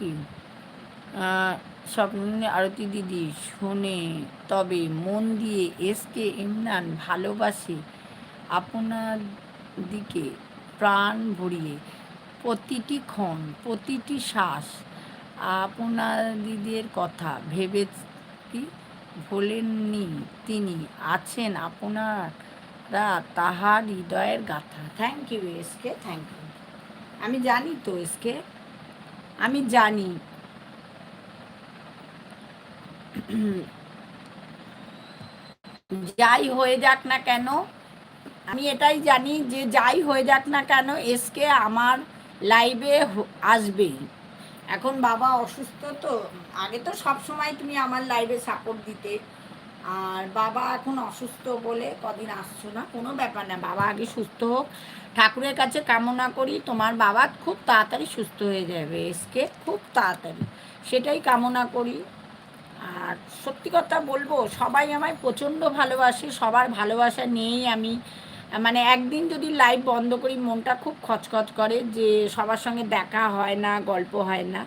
You. স্বপ্নে আরতি দিদি শোনে, তবে মন দিয়ে এসকে ইমরান ভালোবাসে আপনার দিকে প্রাণ ভরিয়ে, প্রতিটি ক্ষণ প্রতিটি শ্বাস আপনার দিদির কথা ভেবে কি ভোলেননি তিনি, আছেন আপনারা তাহার হৃদয়ের গাথা। Thank you S K, thank you. আমি জানি তো এসকে, আমি জানি। যাই হয়ে যাক না কেন, আমি এটাই জানি যে যাই হয়ে যাক না কেন এসকে আমার লাইভে আসবেই। এখন বাবা অসুস্থ তো, আগে তো সব সময় তুমি আমার লাইভে সাপোর্ট দিতে, আর বাবা এখন অসুস্থ বলে কদিন আসছো না, কোনো ব্যাপার না, বাবা আগে সুস্থ হোক। ঠাকুরের কাছে কামনা করি তোমার বাবা খুব তাড়াতাড়ি সুস্থ হয়ে যাবে এসকে, খুব তাড়াতাড়ি, সেটাই কামনা করি। আর সত্যি কথা বলবো, সবাই আমায় প্রচণ্ড ভালোবাসে, সবার ভালোবাসা নিয়েই আমি মানে একদিন যদি লাইভ বন্ধ করি মনটা খুব খচখচ করে যে সবার সঙ্গে দেখা হয় না, গল্প হয় না।